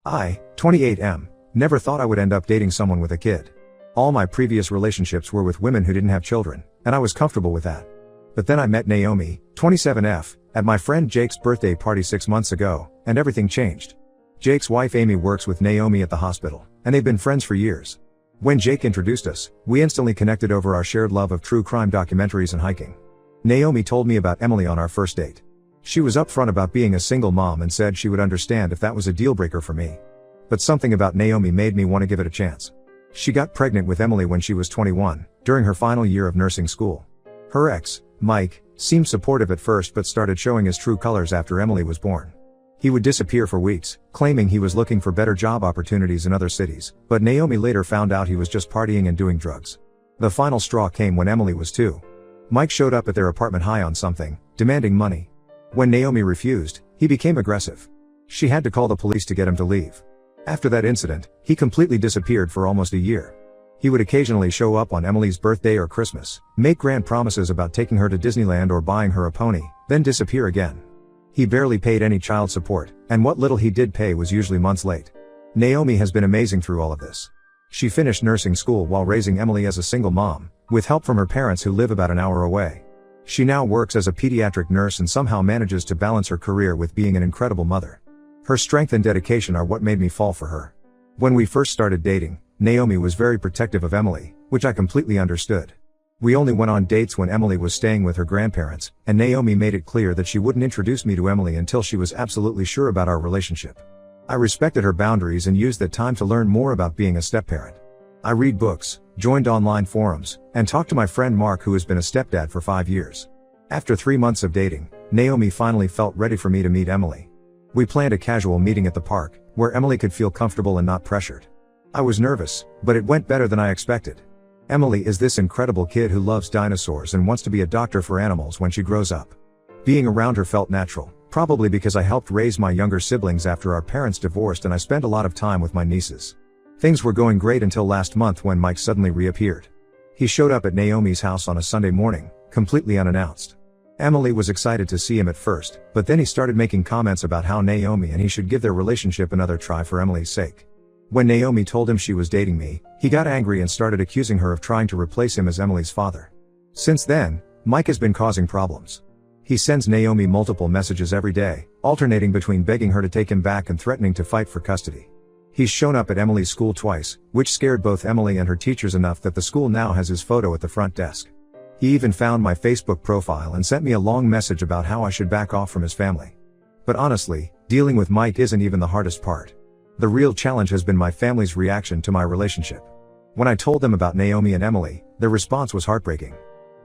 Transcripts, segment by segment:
I, 28M, never thought I would end up dating someone with a kid. All my previous relationships were with women who didn't have children, and I was comfortable with that. But then I met Naomi, 27F, at my friend Jake's birthday party 6 months ago, and everything changed. Jake's wife Amy works with Naomi at the hospital, and they've been friends for years. When Jake introduced us, we instantly connected over our shared love of true crime documentaries and hiking. Naomi told me about Emily on our first date. She was upfront about being a single mom and said she would understand if that was a deal breaker for me. But something about Naomi made me want to give it a chance. She got pregnant with Emily when she was 21, during her final year of nursing school. Her ex, Mike, seemed supportive at first but started showing his true colors after Emily was born. He would disappear for weeks, claiming he was looking for better job opportunities in other cities, but Naomi later found out he was just partying and doing drugs. The final straw came when Emily was 2. Mike showed up at their apartment high on something, demanding money. When Naomi refused, he became aggressive. She had to call the police to get him to leave. After that incident, he completely disappeared for almost a year. He would occasionally show up on Emily's birthday or Christmas, make grand promises about taking her to Disneyland or buying her a pony, then disappear again. He barely paid any child support, and what little he did pay was usually months late. Naomi has been amazing through all of this. She finished nursing school while raising Emily as a single mom, with help from her parents who live about an hour away. She now works as a pediatric nurse and somehow manages to balance her career with being an incredible mother. Her strength and dedication are what made me fall for her. When we first started dating, Naomi was very protective of Emily, which I completely understood. We only went on dates when Emily was staying with her grandparents, and Naomi made it clear that she wouldn't introduce me to Emily until she was absolutely sure about our relationship. I respected her boundaries and used that time to learn more about being a step-parent. I read books, joined online forums, and talked to my friend Mark, who has been a stepdad for 5 years. After 3 months of dating, Naomi finally felt ready for me to meet Emily. We planned a casual meeting at the park, where Emily could feel comfortable and not pressured. I was nervous, but it went better than I expected. Emily is this incredible kid who loves dinosaurs and wants to be a doctor for animals when she grows up. Being around her felt natural, probably because I helped raise my younger siblings after our parents divorced and I spent a lot of time with my nieces. Things were going great until last month when Mike suddenly reappeared. He showed up at Naomi's house on a Sunday morning, completely unannounced. Emily was excited to see him at first, but then he started making comments about how Naomi and he should give their relationship another try for Emily's sake. When Naomi told him she was dating me, he got angry and started accusing her of trying to replace him as Emily's father. Since then, Mike has been causing problems. He sends Naomi multiple messages every day, alternating between begging her to take him back and threatening to fight for custody. He's shown up at Emily's school twice, which scared both Emily and her teachers enough that the school now has his photo at the front desk. He even found my Facebook profile and sent me a long message about how I should back off from his family. But honestly, dealing with Mike isn't even the hardest part. The real challenge has been my family's reaction to my relationship. When I told them about Naomi and Emily, their response was heartbreaking.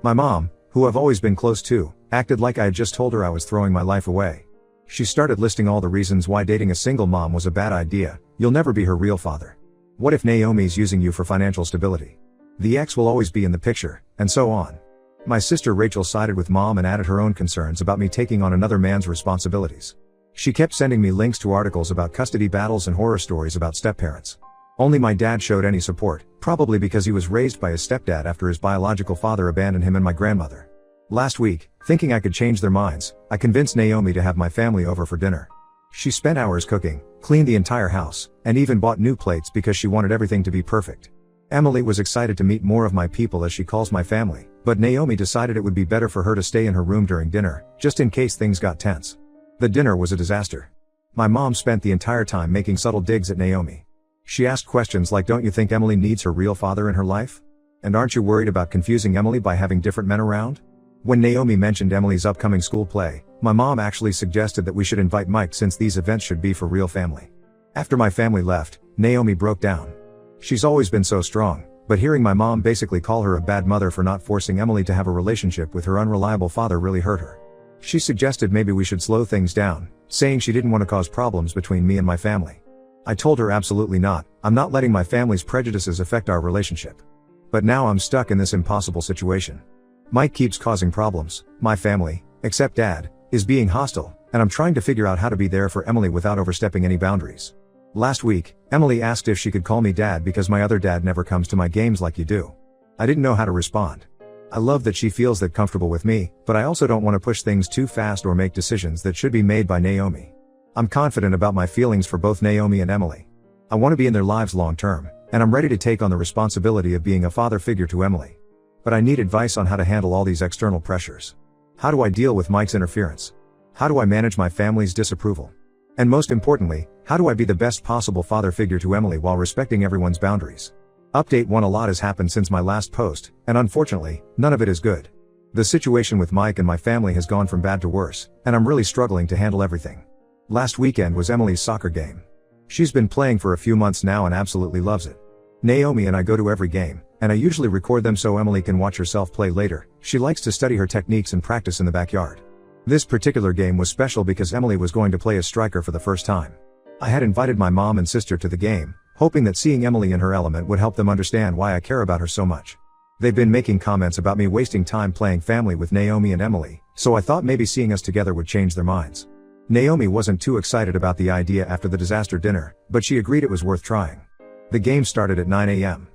My mom, who I've always been close to, acted like I had just told her I was throwing my life away. She started listing all the reasons why dating a single mom was a bad idea. You'll never be her real father. What if Naomi's using you for financial stability? The ex will always be in the picture, and so on. My sister Rachel sided with mom and added her own concerns about me taking on another man's responsibilities. She kept sending me links to articles about custody battles and horror stories about step-parents. Only my dad showed any support, probably because he was raised by his stepdad after his biological father abandoned him and my grandmother. Last week, thinking I could change their minds, I convinced Naomi to have my family over for dinner. She spent hours cooking, cleaned the entire house, and even bought new plates because she wanted everything to be perfect. Emily was excited to meet more of my people, as she calls my family, but Naomi decided it would be better for her to stay in her room during dinner, just in case things got tense. The dinner was a disaster. My mom spent the entire time making subtle digs at Naomi. She asked questions like, "Don't you think Emily needs her real father in her life? And aren't you worried about confusing Emily by having different men around?" When Naomi mentioned Emily's upcoming school play, my mom actually suggested that we should invite Mike since these events should be for real family. After my family left, Naomi broke down. She's always been so strong, but hearing my mom basically call her a bad mother for not forcing Emily to have a relationship with her unreliable father really hurt her. She suggested maybe we should slow things down, saying she didn't want to cause problems between me and my family. I told her absolutely not. I'm not letting my family's prejudices affect our relationship. But now I'm stuck in this impossible situation. Mike keeps causing problems, my family, except Dad, is being hostile, and I'm trying to figure out how to be there for Emily without overstepping any boundaries. Last week, Emily asked if she could call me Dad because my other dad never comes to my games like you do. I didn't know how to respond. I love that she feels that comfortable with me, but I also don't want to push things too fast or make decisions that should be made by Naomi. I'm confident about my feelings for both Naomi and Emily. I want to be in their lives long term, and I'm ready to take on the responsibility of being a father figure to Emily. But I need advice on how to handle all these external pressures. How do I deal with Mike's interference? How do I manage my family's disapproval? And most importantly, how do I be the best possible father figure to Emily while respecting everyone's boundaries? Update 1: A lot has happened since my last post, and unfortunately, none of it is good. The situation with Mike and my family has gone from bad to worse, and I'm really struggling to handle everything. Last weekend was Emily's soccer game. She's been playing for a few months now and absolutely loves it. Naomi and I go to every game, and I usually record them so Emily can watch herself play later. She likes to study her techniques and practice in the backyard. This particular game was special because Emily was going to play as striker for the first time. I had invited my mom and sister to the game, hoping that seeing Emily in her element would help them understand why I care about her so much. They've been making comments about me wasting time playing family with Naomi and Emily, so I thought maybe seeing us together would change their minds. Naomi wasn't too excited about the idea after the disaster dinner, but she agreed it was worth trying. The game started at 9 a.m.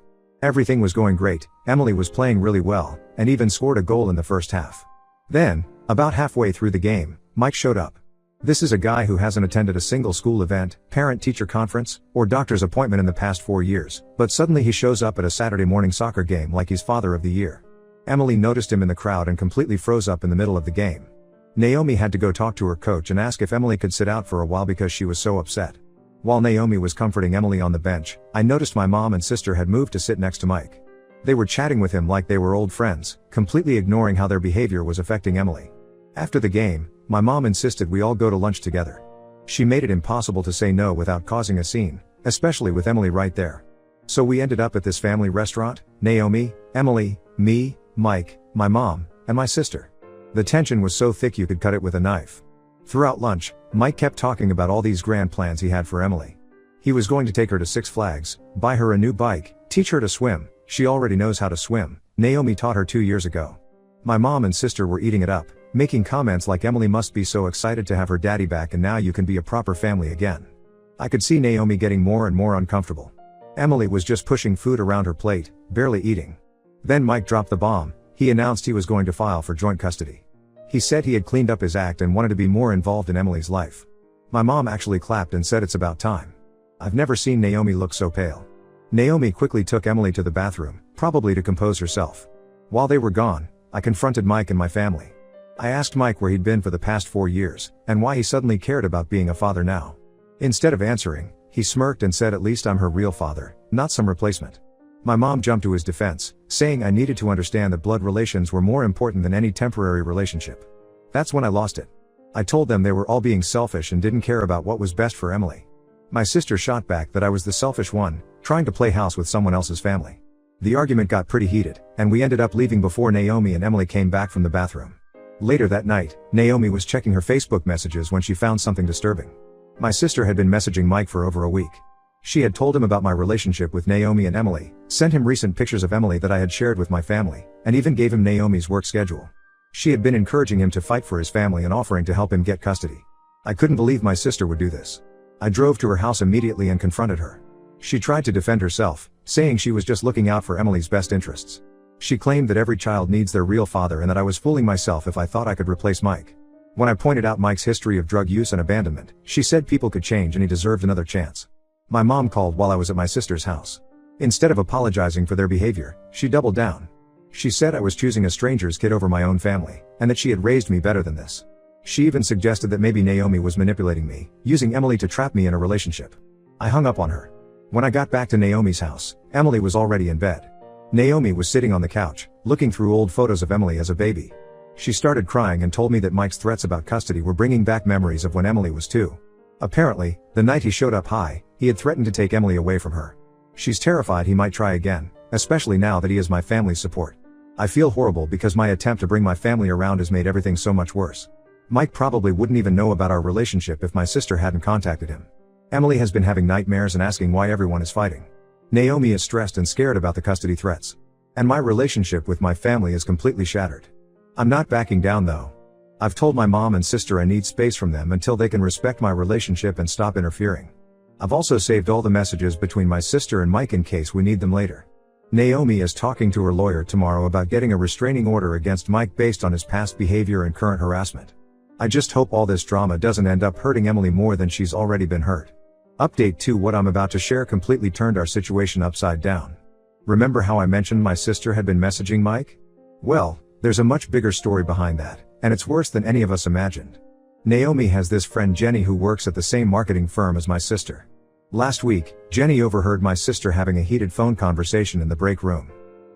Everything was going great, Emily was playing really well, and even scored a goal in the first half. Then, about halfway through the game, Mike showed up. This is a guy who hasn't attended a single school event, parent-teacher conference, or doctor's appointment in the past 4 years, but suddenly he shows up at a Saturday morning soccer game like he's father of the year. Emily noticed him in the crowd and completely froze up in the middle of the game. Naomi had to go talk to her coach and ask if Emily could sit out for a while because she was so upset. While Naomi was comforting Emily on the bench, I noticed my mom and sister had moved to sit next to Mike. They were chatting with him like they were old friends, completely ignoring how their behavior was affecting Emily. After the game, my mom insisted we all go to lunch together. She made it impossible to say no without causing a scene, especially with Emily right there. So we ended up at this family restaurant: Naomi, Emily, me, Mike, my mom, and my sister. The tension was so thick you could cut it with a knife. Throughout lunch, Mike kept talking about all these grand plans he had for Emily. He was going to take her to Six Flags, buy her a new bike, teach her to swim. She already knows how to swim. Naomi taught her 2 years ago. My mom and sister were eating it up, making comments like Emily must be so excited to have her daddy back and now you can be a proper family again. I could see Naomi getting more and more uncomfortable. Emily was just pushing food around her plate, barely eating. Then Mike dropped the bomb. He announced he was going to file for joint custody. He said he had cleaned up his act and wanted to be more involved in Emily's life. My mom actually clapped and said it's about time. I've never seen Naomi look so pale. Naomi quickly took Emily to the bathroom, probably to compose herself. While they were gone, I confronted Mike and my family. I asked Mike where he'd been for the past 4 years, and why he suddenly cared about being a father now. Instead of answering, he smirked and said, "At least I'm her real father, not some replacement." My mom jumped to his defense, saying I needed to understand that blood relations were more important than any temporary relationship. That's when I lost it. I told them they were all being selfish and didn't care about what was best for Emily. My sister shot back that I was the selfish one, trying to play house with someone else's family. The argument got pretty heated, and we ended up leaving before Naomi and Emily came back from the bathroom. Later that night, Naomi was checking her Facebook messages when she found something disturbing. My sister had been messaging Mike for over a week. She had told him about my relationship with Naomi and Emily, sent him recent pictures of Emily that I had shared with my family, and even gave him Naomi's work schedule. She had been encouraging him to fight for his family and offering to help him get custody. I couldn't believe my sister would do this. I drove to her house immediately and confronted her. She tried to defend herself, saying she was just looking out for Emily's best interests. She claimed that every child needs their real father and that I was fooling myself if I thought I could replace Mike. When I pointed out Mike's history of drug use and abandonment, she said people could change and he deserved another chance. My mom called while I was at my sister's house. Instead of apologizing for their behavior, she doubled down. She said I was choosing a stranger's kid over my own family, and that she had raised me better than this. She even suggested that maybe Naomi was manipulating me, using Emily to trap me in a relationship. I hung up on her. When I got back to Naomi's house, Emily was already in bed. Naomi was sitting on the couch, looking through old photos of Emily as a baby. She started crying and told me that Mike's threats about custody were bringing back memories of when Emily was 2. Apparently, the night he showed up high, he had threatened to take Emily away from her. She's terrified he might try again, especially now that he has my family's support. I feel horrible because my attempt to bring my family around has made everything so much worse. Mike probably wouldn't even know about our relationship if my sister hadn't contacted him. Emily has been having nightmares and asking why everyone is fighting. Naomi is stressed and scared about the custody threats. And my relationship with my family is completely shattered. I'm not backing down though. I've told my mom and sister I need space from them until they can respect my relationship and stop interfering. I've also saved all the messages between my sister and Mike in case we need them later. Naomi is talking to her lawyer tomorrow about getting a restraining order against Mike based on his past behavior and current harassment. I just hope all this drama doesn't end up hurting Emily more than she's already been hurt. Update 2: What I'm about to share completely turned our situation upside down. Remember how I mentioned my sister had been messaging Mike? Well, there's a much bigger story behind that, and it's worse than any of us imagined. Naomi has this friend Jenny who works at the same marketing firm as my sister. Last week, Jenny overheard my sister having a heated phone conversation in the break room.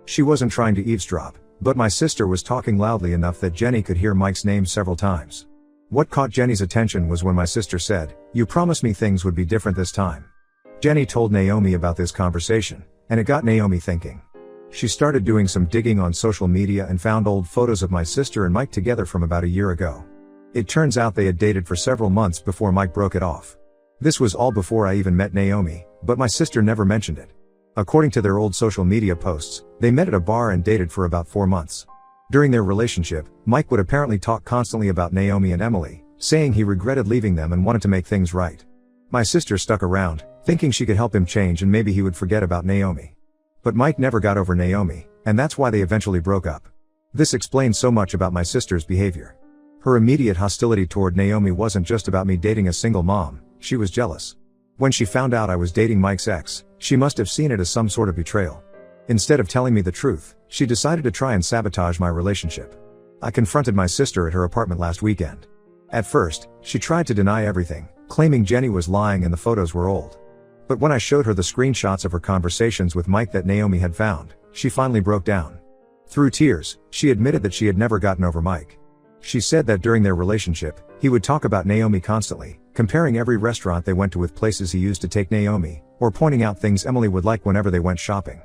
She wasn't trying to eavesdrop, but my sister was talking loudly enough that Jenny could hear Mike's name several times. What caught Jenny's attention was when my sister said, "You promised me things would be different this time." Jenny told Naomi about this conversation, and it got Naomi thinking. She started doing some digging on social media and found old photos of my sister and Mike together from about a year ago. It turns out they had dated for several months before Mike broke it off. This was all before I even met Naomi, but my sister never mentioned it. According to their old social media posts, they met at a bar and dated for about 4 months. During their relationship, Mike would apparently talk constantly about Naomi and Emily, saying he regretted leaving them and wanted to make things right. My sister stuck around, thinking she could help him change and maybe he would forget about Naomi. But Mike never got over Naomi, and that's why they eventually broke up. This explains so much about my sister's behavior. Her immediate hostility toward Naomi wasn't just about me dating a single mom, she was jealous. When she found out I was dating Mike's ex, she must have seen it as some sort of betrayal. Instead of telling me the truth, she decided to try and sabotage my relationship. I confronted my sister at her apartment last weekend. At first, she tried to deny everything, claiming Jenny was lying and the photos were old. But when I showed her the screenshots of her conversations with Mike that Naomi had found, she finally broke down. Through tears, she admitted that she had never gotten over Mike. She said that during their relationship, he would talk about Naomi constantly, comparing every restaurant they went to with places he used to take Naomi, or pointing out things Emily would like whenever they went shopping.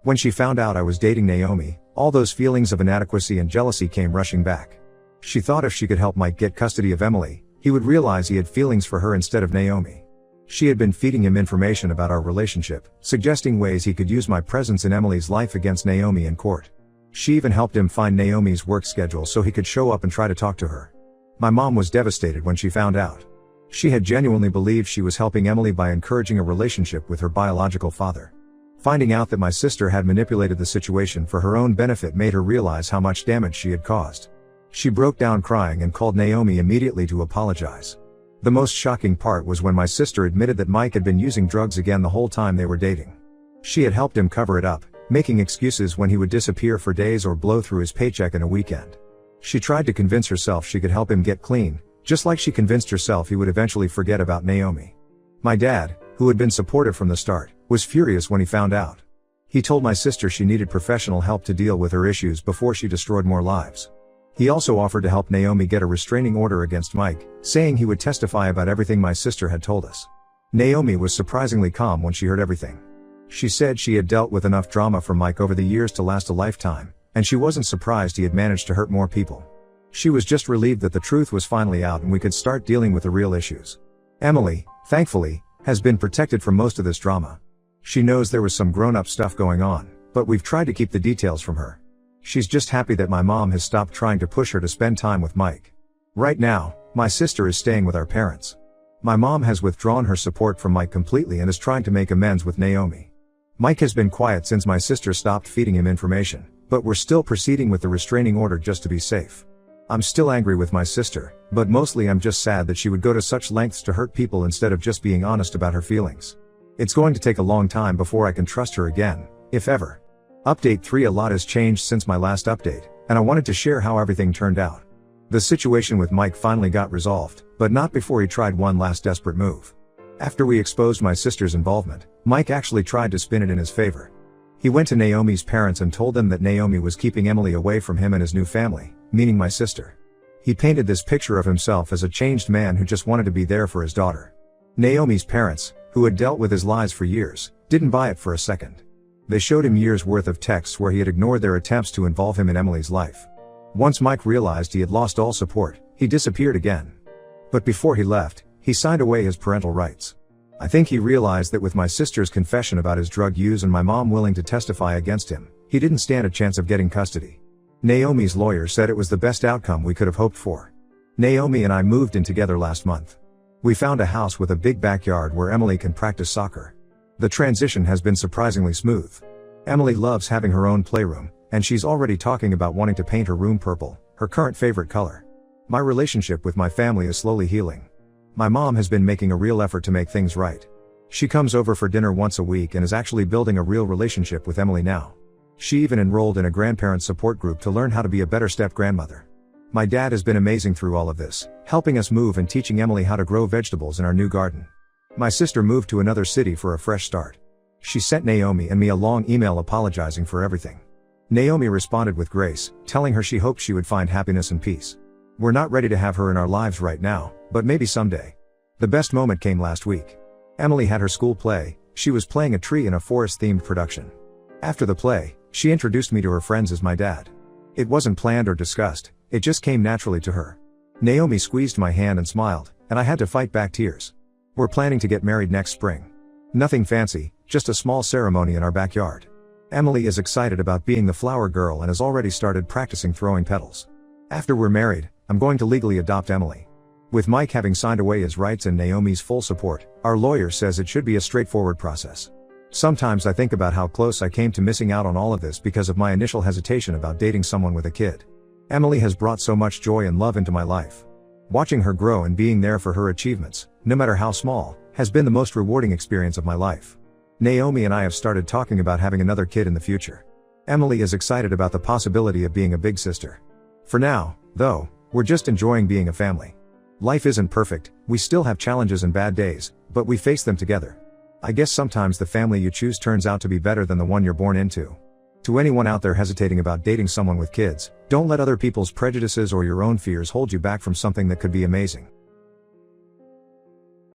When she found out I was dating Naomi, all those feelings of inadequacy and jealousy came rushing back. She thought if she could help Mike get custody of Emily, he would realize he had feelings for her instead of Naomi. She had been feeding him information about our relationship, suggesting ways he could use my presence in Emily's life against Naomi in court. She even helped him find Naomi's work schedule so he could show up and try to talk to her. My mom was devastated when she found out. She had genuinely believed she was helping Emily by encouraging a relationship with her biological father. Finding out that my sister had manipulated the situation for her own benefit made her realize how much damage she had caused. She broke down crying and called Naomi immediately to apologize. The most shocking part was when my sister admitted that Mike had been using drugs again the whole time they were dating. She had helped him cover it up, making excuses when he would disappear for days or blow through his paycheck in a weekend. She tried to convince herself she could help him get clean, just like she convinced herself he would eventually forget about Naomi. My dad, who had been supportive from the start, was furious when he found out. He told my sister she needed professional help to deal with her issues before she destroyed more lives. He also offered to help Naomi get a restraining order against Mike, saying he would testify about everything my sister had told us. Naomi was surprisingly calm when she heard everything. She said she had dealt with enough drama from Mike over the years to last a lifetime, and she wasn't surprised he had managed to hurt more people. She was just relieved that the truth was finally out and we could start dealing with the real issues. Emily, thankfully, has been protected from most of this drama. She knows there was some grown-up stuff going on, but we've tried to keep the details from her. She's just happy that my mom has stopped trying to push her to spend time with Mike. Right now, my sister is staying with our parents. My mom has withdrawn her support from Mike completely and is trying to make amends with Naomi. Mike has been quiet since my sister stopped feeding him information, but we're still proceeding with the restraining order just to be safe. I'm still angry with my sister, but mostly I'm just sad that she would go to such lengths to hurt people instead of just being honest about her feelings. It's going to take a long time before I can trust her again, if ever. Update 3: A lot has changed since my last update, and I wanted to share how everything turned out. The situation with Mike finally got resolved, but not before he tried one last desperate move. After we exposed my sister's involvement, Mike actually tried to spin it in his favor. He went to Naomi's parents and told them that Naomi was keeping Emily away from him and his new family, meaning my sister. He painted this picture of himself as a changed man who just wanted to be there for his daughter. Naomi's parents, who had dealt with his lies for years, didn't buy it for a second. They showed him years' worth of texts where he had ignored their attempts to involve him in Emily's life. Once Mike realized he had lost all support, he disappeared again. But before he left, he signed away his parental rights. I think he realized that with my sister's confession about his drug use and my mom willing to testify against him, he didn't stand a chance of getting custody. Naomi's lawyer said it was the best outcome we could have hoped for. Naomi and I moved in together last month. We found a house with a big backyard where Emily can practice soccer. The transition has been surprisingly smooth. Emily loves having her own playroom, and she's already talking about wanting to paint her room purple, her current favorite color. My relationship with my family is slowly healing. My mom has been making a real effort to make things right. She comes over for dinner once a week and is actually building a real relationship with Emily now. She even enrolled in a grandparent support group to learn how to be a better step-grandmother. My dad has been amazing through all of this, helping us move and teaching Emily how to grow vegetables in our new garden. My sister moved to another city for a fresh start. She sent Naomi and me a long email apologizing for everything. Naomi responded with grace, telling her she hoped she would find happiness and peace. We're not ready to have her in our lives right now, but maybe someday. The best moment came last week. Emily had her school play. She was playing a tree in a forest-themed production. After the play, she introduced me to her friends as my dad. It wasn't planned or discussed, it just came naturally to her. Naomi squeezed my hand and smiled, and I had to fight back tears. We're planning to get married next spring. Nothing fancy, just a small ceremony in our backyard. Emily is excited about being the flower girl and has already started practicing throwing petals. After we're married, I'm going to legally adopt Emily. With Mike having signed away his rights and Naomi's full support, our lawyer says it should be a straightforward process. Sometimes I think about how close I came to missing out on all of this because of my initial hesitation about dating someone with a kid. Emily has brought so much joy and love into my life. Watching her grow and being there for her achievements, no matter how small, has been the most rewarding experience of my life. Naomi and I have started talking about having another kid in the future. Emily is excited about the possibility of being a big sister. For now, though, we're just enjoying being a family. Life isn't perfect, we still have challenges and bad days, but we face them together. I guess sometimes the family you choose turns out to be better than the one you're born into. To anyone out there hesitating about dating someone with kids, don't let other people's prejudices or your own fears hold you back from something that could be amazing.